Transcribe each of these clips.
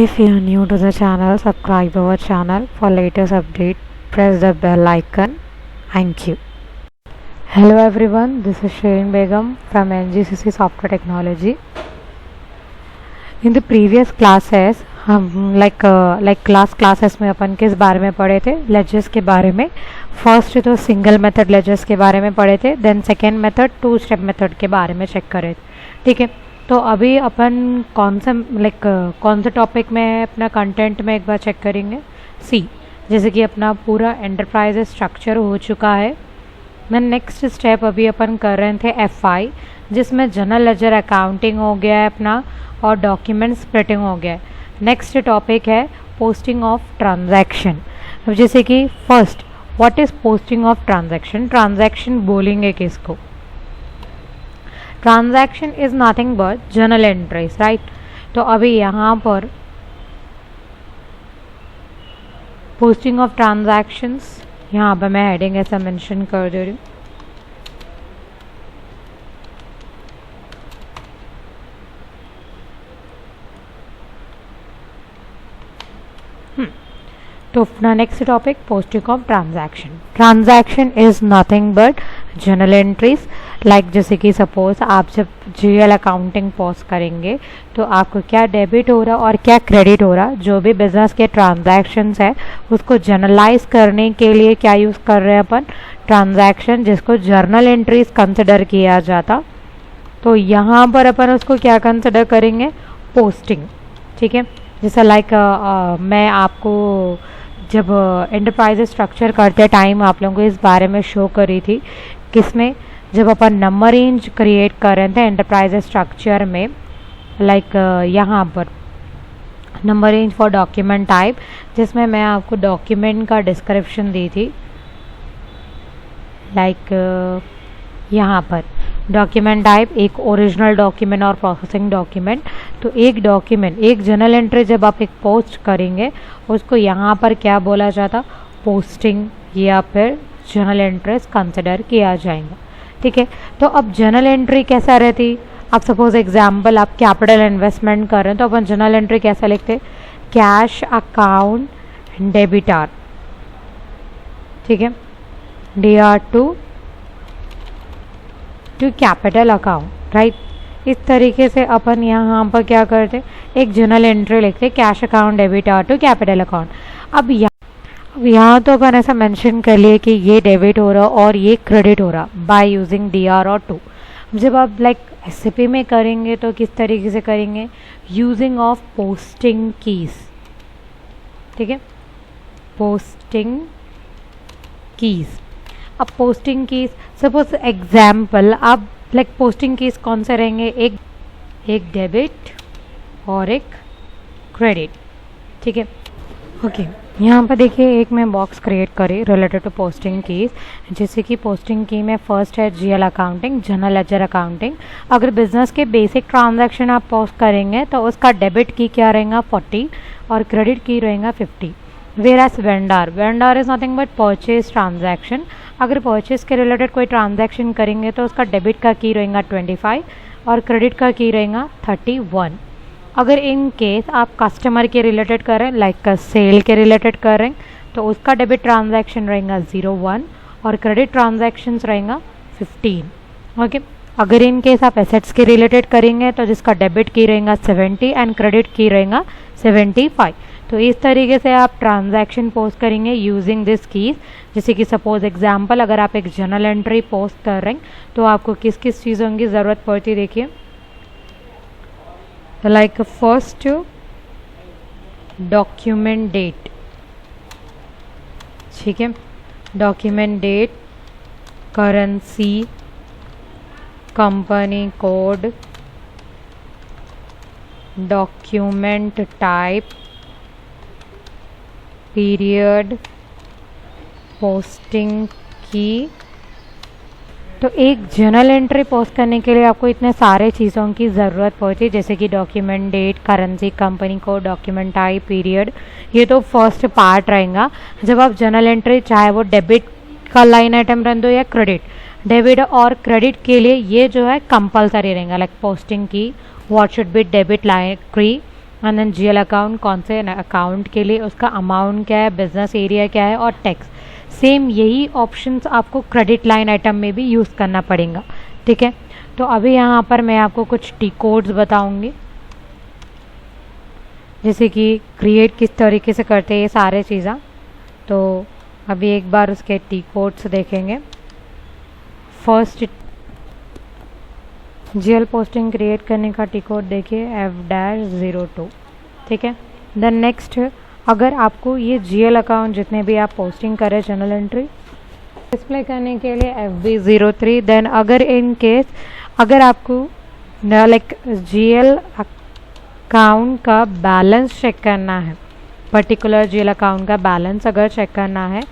If you are new to the channel, subscribe our channel for latest update. Press the bell icon. Thank you. Hello everyone, this is Shireen Begum from NGCC Software Technology. In the previous classes, हम classes में अपन किस बारे में पढ़े थे? Ledgers के बारे में. फर्स्ट तो सिंगल मेथड लेजर्स के बारे में पढ़े थे, then second method two step method के बारे में चेक करे थे. ठीक है, तो अभी अपन कौन से टॉपिक में अपना कंटेंट में एक बार चेक करेंगे. सी, जैसे कि अपना पूरा एंटरप्राइज स्ट्रक्चर हो चुका है. देन नेक्स्ट स्टेप अभी अपन कर रहे थे FI, जिसमें जनरल लेजर अकाउंटिंग हो गया है अपना और डॉक्यूमेंट स्प्लिटिंग हो गया है. नेक्स्ट टॉपिक है पोस्टिंग ऑफ ट्रांजैक्शन. अब जैसे कि first, what is posting of transaction? Transaction बोलेंगे किसको? Transaction is nothing but journal entries, right. तो अभी यहाँ पर पोस्टिंग ऑफ ट्रांजैक्शंस, यहाँ पर मैं हेडिंग ऐसा मेंशन कर दे रही हूँ. तो अपना next topic posting of transaction. Transaction is nothing but journal entries. Like जैसे कि सपोज आप जब GL अकाउंटिंग पोस्ट करेंगे तो आपको क्या डेबिट हो रहा और क्या क्रेडिट हो रहा, जो भी बिजनेस के ट्रांजैक्शंस है उसको जर्नलाइज करने के लिए क्या यूज़ कर रहे हैं अपन? ट्रांजैक्शन, जिसको जर्नल एंट्रीज कंसिडर किया जाता. तो यहाँ पर अपन उसको क्या कंसिडर करेंगे? पोस्टिंग. ठीक है, जैसा मैं आपको जब एंटरप्राइज स्ट्रक्चर करते टाइम आप लोगों को इस बारे में शो करी थी. किसमें? जब अपन नंबर रेंज क्रिएट कर रहे थे एंटरप्राइज स्ट्रक्चर में, यहाँ पर number range for document type, जिसमें मैं आपको डॉक्यूमेंट का डिस्क्रिप्शन दी थी. यहाँ पर डॉक्यूमेंट टाइप, एक ओरिजिनल डॉक्यूमेंट और प्रोसेसिंग डॉक्यूमेंट. तो एक डॉक्यूमेंट, एक जर्नल एंट्री जब आप एक पोस्ट करेंगे उसको यहाँ पर क्या बोला जाता? पोस्टिंग या फिर जर्नल एंट्रीज कंसिडर किया जाएगा. ठीक है, तो अब जर्नल एंट्री कैसा रहती? आप सपोज एग्जाम्पल आप कैपिटल इन्वेस्टमेंट कर रहे हैं तो अपन जर्नल एंट्री कैसा लिखते? Cash account debtor. ठीक है, DR to capital account, right. इस तरीके से अपन यहाँ पर क्या करते? एक जर्नल एंट्री लिखते, cash account debit to capital account. अब यहाँ तो अपन ऐसा मेंशन कर लिए कि ये डेबिट हो रहा और ये क्रेडिट हो रहा बाय यूजिंग DR और टू. जब आप SAP में करेंगे तो किस तरीके से करेंगे? Using of posting keys. ठीक है, पोस्टिंग कीज. अब पोस्टिंग कीज, सपोज एग्जाम्पल आप पोस्टिंग कीज कौन से रहेंगे? एक डेबिट और एक क्रेडिट. ठीक है, ओके. यहाँ पर देखिए एक मैं बॉक्स क्रिएट करी रिलेटेड टू पोस्टिंग कीज. जैसे कि पोस्टिंग की में फर्स्ट है GL accounting, general ledger accounting. अगर बिजनेस के बेसिक ट्रांजैक्शन आप पोस्ट करेंगे तो उसका डेबिट की क्या रहेगा? 40 और क्रेडिट की रहेगा 50. Whereas vendor is nothing but purchase transaction. अगर परचेज के रिलेटेड कोई ट्रांजैक्शन करेंगे तो उसका डेबिट का की रहेगा 25 और क्रेडिट का की रहेगा 31. अगर इन केस आप कस्टमर के रिलेटेड कर रहे हैं, सेल के रिलेटेड कर रहे हैं, तो उसका डेबिट ट्रांजैक्शन रहेगा 01 और क्रेडिट ट्रांजैक्शंस रहेगा 15. ओके. अगर इन केस आप एसेट्स के रिलेटेड करेंगे तो जिसका डेबिट की रहेगा 70 एंड क्रेडिट की रहेगा 75. तो इस तरीके से आप ट्रांजैक्शन पोस्ट करेंगे यूजिंग दिस कीज. जैसे कि सपोज एग्जांपल अगर आप एक जर्नल एंट्री पोस्ट कर रहे हैं तो आपको किस किस चीज़ों की ज़रूरत पड़ती है? देखिए, तो फर्स्ट डॉक्यूमेंट डेट. ठीक है, document date, currency, company code, document type, period, posting की. तो एक जर्नल एंट्री पोस्ट करने के लिए आपको इतने सारे चीज़ों की ज़रूरत पड़ती है, जैसे कि document date, currency, company code, document type, period. ये तो फर्स्ट पार्ट रहेगा. जब आप जर्नल एंट्री चाहे वो डेबिट का लाइन आइटम रन दो या क्रेडिट, डेबिट और क्रेडिट के लिए ये जो है कंपलसरी रहेगा. पोस्टिंग की, what should be debit line क्री, एंड देन जीएल अकाउंट कौन से अकाउंट के लिए, उसका अमाउंट क्या है, बिजनेस एरिया क्या है और टैक्स। सेम यही ऑप्शंस आपको क्रेडिट लाइन आइटम में भी यूज़ करना पड़ेगा, ठीक है। तो अभी यहाँ पर मैं आपको कुछ टी कोड्स बताऊँगी, जैसे कि क्रिएट किस तरीके से करते हैं ये सारे चीज़ें। तो अभी एक बार उसके टी कोड्स देखेंगे। फर्स्ट जीएल पोस्टिंग क्रिएट करने का टी कोड देखिए F-02, ठीक है। देन नेक्स्ट, अगर आपको ये जीएल अकाउंट जितने भी आप पोस्टिंग करें जर्नल एंट्री डिस्प्ले करने के लिए FB03। देन अगर इन केस अगर आपको लाइक जीएल अकाउंट का बैलेंस चेक करना है, पर्टिकुलर जीएल अकाउंट का बैलेंस अगर चेक करना है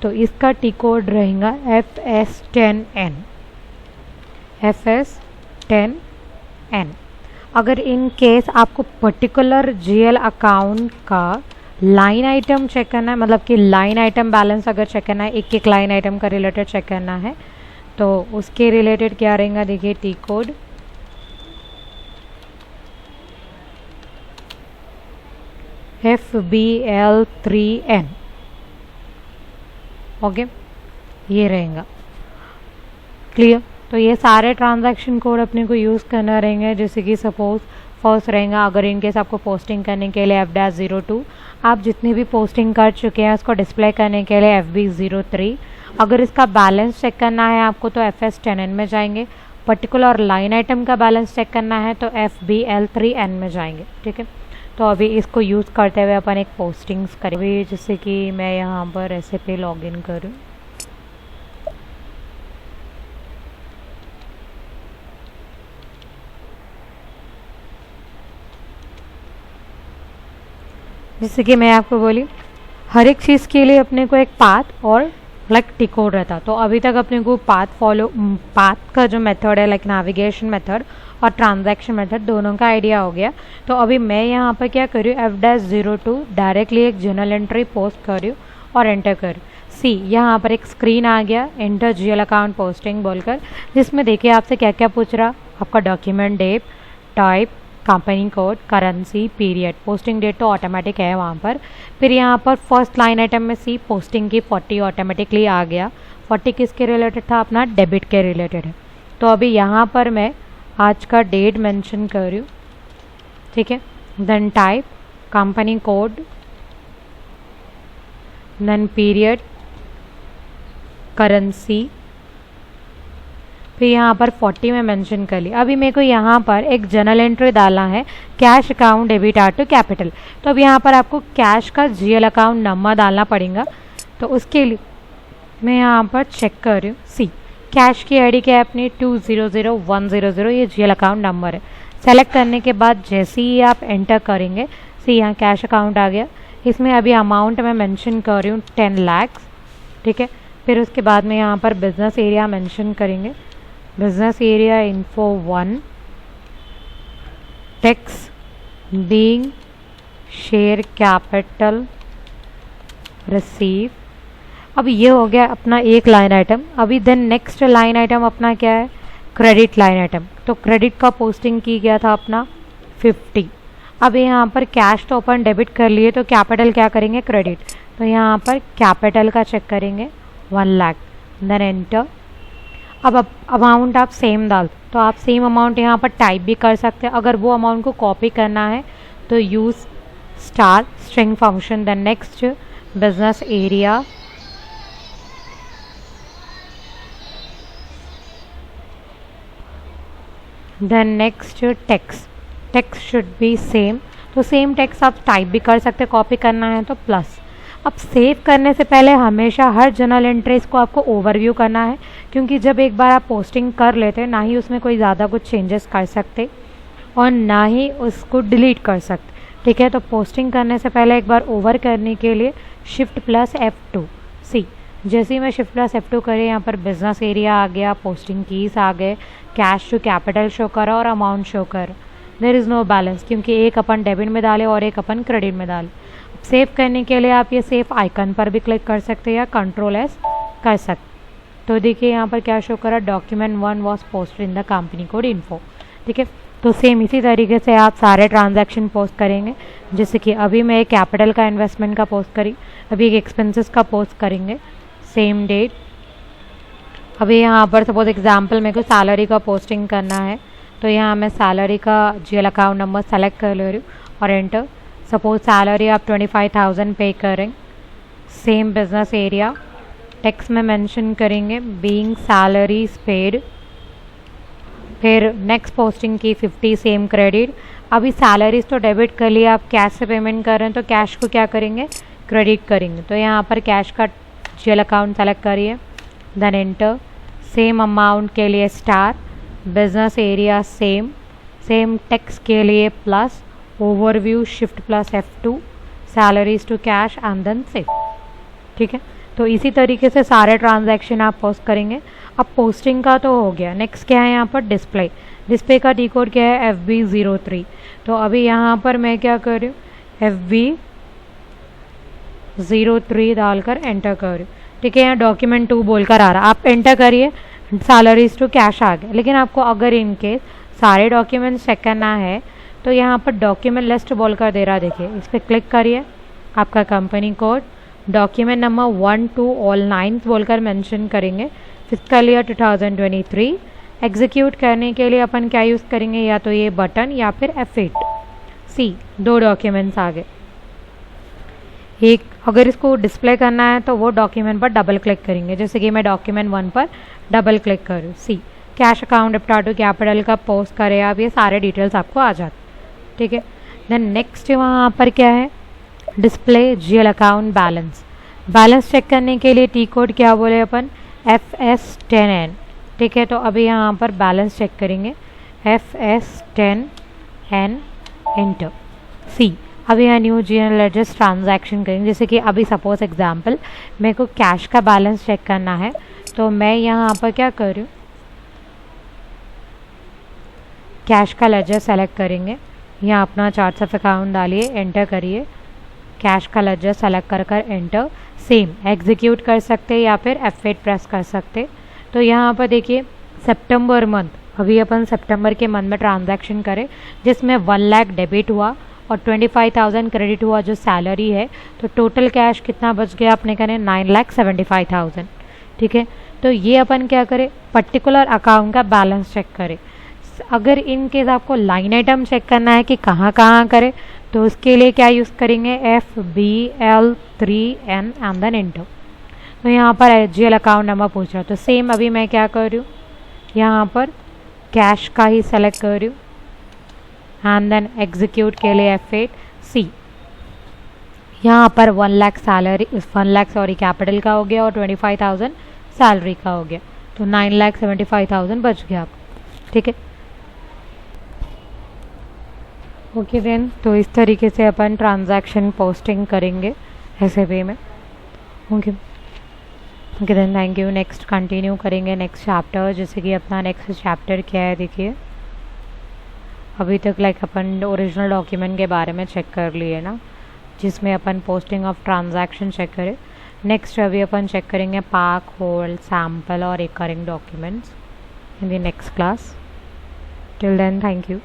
तो इसका टी कोड रहेगा FS10N। FS10N। अगर इन केस आपको पर्टिकुलर जीएल अकाउंट का लाइन आइटम चेक करना है, मतलब कि लाइन आइटम बैलेंस अगर चेक करना है, एक एक लाइन आइटम का रिलेटेड चेक करना है, तो उसके रिलेटेड क्या रहेगा देखिए टी कोड FBL3N। ओके, ये रहेगा। क्लियर। तो ये सारे ट्रांजैक्शन कोड अपने को यूज़ करना रहेंगे। जैसे कि सपोज फर्स्ट रहेगा, अगर इनकेस आपको पोस्टिंग करने के लिए F-02, आप जितनी भी पोस्टिंग कर चुके हैं उसको डिस्प्ले करने के लिए FB03। अगर इसका बैलेंस चेक करना है आपको तो FS10N में जाएंगे। पर्टिकुलर लाइन आइटम का बैलेंस चेक करना है तो FBL3N में जाएंगे, ठीक है। तो अभी इसको यूज़ करते हुए अपन एक पोस्टिंग्स करेंगे। जैसे कि मैं यहाँ पर ऐसे पे लॉगिन करूँ, जैसे कि मैं आपको बोली हर एक चीज़ के लिए अपने को एक पाथ और लाइक टी कोड रहता। तो अभी तक अपने को पाथ का जो मेथड है लाइक नेविगेशन मेथड और ट्रांजैक्शन मेथड दोनों का आइडिया हो गया। तो अभी मैं यहाँ पर क्या कर रही हूँ, F-02 डायरेक्टली एक जर्नल एंट्री पोस्ट कर रही हूँ और एंटर कर रही हूँ। सी यहाँ पर एक स्क्रीन आ गया एंटर जीएल अकाउंट पोस्टिंग बोलकर, जिसमें देखिए आपसे क्या क्या पूछ रहा, आपका document date, type, company code, currency, period. Posting date तो ऑटोमेटिक है वहाँ पर। फिर यहाँ पर फर्स्ट लाइन आइटम में सी पोस्टिंग की 40 ऑटोमेटिकली आ गया। 40 किसके रिलेटेड था, अपना डेबिट के रिलेटेड है। तो अभी यहाँ पर मैं आज का डेट मेंशन कर रही हूँ, ठीक है। Then type, company code, then period, currency, फिर यहाँ पर 40 में मेंशन कर लिया। अभी मेरे को यहाँ पर एक जर्नल एंट्री डालना है, cash account debit to capital. तो अब यहाँ पर आपको कैश का जीएल अकाउंट नंबर डालना पड़ेगा। तो उसके लिए मैं यहाँ पर चेक कर रही हूँ। सी कैश की आईडी क्या है अपनी 200100, ये जीएल अकाउंट नंबर है। सेलेक्ट करने के बाद जैसे ही आप एंटर करेंगे, सी यहाँ कैश अकाउंट आ गया। इसमें अभी अमाउंट मैं मेंशन कर रही हूँ 10 लाख, ठीक है। फिर उसके बाद में यहाँ पर बिजनेस एरिया मेंशन करेंगे, business area info 1, tax being share capital receive. अब ये हो गया अपना एक लाइन आइटम। अभी देन नेक्स्ट लाइन आइटम अपना क्या है, क्रेडिट लाइन आइटम। तो क्रेडिट का पोस्टिंग की गया था अपना 50। अब यहाँ पर कैश तो अपन डेबिट कर लिए, तो कैपिटल क्या करेंगे, क्रेडिट। तो यहाँ पर कैपिटल का चेक करेंगे 1 लाख, देन एंटर। अब अमाउंट आप सेम डाल, तो आप सेम अमाउंट यहाँ पर टाइप भी कर सकते हैं। अगर वो अमाउंट को कॉपी करना है तो use star string function. Then next business area, then next text should be same. तो सेम टेक्स्ट आप टाइप भी कर सकते हैं, कॉपी करना है तो प्लस। अब सेव करने से पहले हमेशा हर जर्नल एंट्रीज को आपको ओवरव्यू करना है, क्योंकि जब एक बार आप पोस्टिंग कर लेते हैं ना ही उसमें कोई ज़्यादा कुछ चेंजेस कर सकते और ना ही उसको डिलीट कर सकते, ठीक है। तो पोस्टिंग करने से पहले एक बार ओवर करने के लिए Shift+F2। सी जैसे ही मैं Shift+F2 करे, यहाँ पर बिजनेस एरिया आ गया, पोस्टिंग कीज आ गए, कैश टू कैपिटल शो करा और अमाउंट शो कर। देयर इज़ नो बैलेंस, क्योंकि एक अपन डेबिट में डाले और एक अपन क्रेडिट में डाले। सेव करने के लिए आप ये सेव आइकन पर भी क्लिक कर सकते हैं या Ctrl+S कर सकते। तो देखिए यहाँ पर क्या शो करा, document 1 was posted in the company code info, ठीक है। तो सेम इसी तरीके से आप सारे ट्रांजैक्शन पोस्ट करेंगे। जैसे कि अभी मैं एक कैपिटल का इन्वेस्टमेंट का पोस्ट करी, अभी एक एक्सपेंसेस का पोस्ट करेंगे सेम डेट। अभी यहाँ पर सपोज एग्जांपल मेरे को सैलरी का पोस्टिंग करना है, तो यहाँ मैं सैलरी का जीएल अकाउंट नंबर सेलेक्ट कर ले रही हूँ और एंटर। सपोज सैलरी आप 25,000 पे करें, सेम बिजनेस एरिया टेक्स्ट में मेंशन करेंगे बीइंग सैलरीज पेड, फिर नेक्स्ट पोस्टिंग की 50 सेम क्रेडिट। अभी सैलरीज तो डेबिट कर लिया, आप कैश से पेमेंट कर रहे हैं तो कैश को क्या करेंगे, क्रेडिट करेंगे। तो यहाँ पर कैश का जीएल अकाउंट सेलेक्ट करिए, देन एंटर। सेम अमाउंट के लिए star, business area same, same text के लिए plus, overview shift plus F2, salaries to cash and then save. ठीक है, तो इसी तरीके से सारे ट्रांजैक्शन आप पोस्ट करेंगे। अब पोस्टिंग का तो हो गया, नेक्स्ट क्या है यहाँ पर डिस्प्ले। डिस्प्ले का डी कोड क्या है FB03। तो अभी यहाँ पर मैं क्या कर रही हूँ, FB03 डालकर एंटर कर रही हूँ। ठीक है, यहाँ डॉक्यूमेंट 2 बोलकर आ रहा, आप एंटर करिए, सैलरीज टू कैश आ गया। लेकिन आपको अगर इनकेस सारे डॉक्यूमेंट्स चेक करना है तो यहाँ पर डॉक्यूमेंट लिस्ट बोलकर दे रहा, देखिए इस पर क्लिक करिए, आपका company code, document number 1 to all 9 बोलकर मेंशन करेंगे, फिजिकल ईयर 2023। एग्जीक्यूट करने के लिए अपन क्या यूज़ करेंगे, या तो ये बटन या फिर F8। सी 2 डॉक्यूमेंट्स आ गए। एक अगर इसको डिस्प्ले करना है तो वो डॉक्यूमेंट पर डबल क्लिक करेंगे, जैसे कि मैं डॉक्यूमेंट 1 पर डबल क्लिक करूँ। सी कैश अकाउंट अपटाटू कैपिटल का पोस्ट करें, अब ये सारे डिटेल्स आपको आ जाते। ठीक है, देन नेक्स्ट वहाँ पर क्या है, display GL account balance. Balance check करने के लिए टी कोड क्या बोले अपन, FS10N। ठीक है, तो अभी यहाँ पर बैलेंस चेक करेंगे, FS10N एंटर। सी अभी यहाँ न्यू जीएल लेजर ट्रांजैक्शन करेंगे, जैसे कि अभी सपोज एग्जांपल मेरे को कैश का बैलेंस चेक करना है, तो मैं यहाँ पर क्या कर रही हूँ, कैश का लेजर सेलेक्ट करेंगे, यहाँ अपना चार्ट्स ऑफ अकाउंट डालिए, एंटर करिए, कैश का लेजर सेलेक्ट कर एंटर। सेम एग्जीक्यूट कर सकते या फिर F8 प्रेस कर सकते। तो यहाँ पर देखिए सितंबर मंथ, अभी अपन सितंबर के मंथ में ट्रांजैक्शन करें जिसमें 1 लाख डेबिट हुआ और 25,000 क्रेडिट हुआ जो सैलरी है, तो टोटल कैश कितना बच गया अपने करें 9,75,000। ठीक है, तो ये अपन क्या करें, पर्टिकुलर अकाउंट का बैलेंस चेक करें। अगर इन केस आपको लाइन आइटम चेक करना है कि कहाँ कहाँ करें, तो उसके लिए क्या यूज़ करेंगे, FBL3N एंड देन एंटर। तो यहाँ पर जीएल अकाउंट नंबर पूछ रहा है, तो सेम अभी मैं क्या कर रही हूँ, यहाँ पर कैश का ही सेलेक्ट कर रही हूँ एंड देन एग्जीक्यूट के लिए F8। सी यहाँ पर 1 lakh salary, 1 lakh sorry capital का हो गया और 25,000 सैलरी का हो गया, तो 9,75,000 बच गया आपको। ठीक है, ओके देन, तो इस तरीके से अपन ट्रांजैक्शन पोस्टिंग करेंगे ऐसे वे में। Okay okay then, thank you. Next continue करेंगे नेक्स्ट चैप्टर, जैसे कि अपना नेक्स्ट चैप्टर क्या है देखिए। अभी तक लाइक अपन ओरिजिनल डॉक्यूमेंट के बारे में चेक कर लिए ना, जिसमें अपन पोस्टिंग ऑफ ट्रांजैक्शन चेक करें। नेक्स्ट अभी अपन चेक करेंगे पार्क, होल्ड, सैम्पल और recurring documents in the next class. Till then, thank you.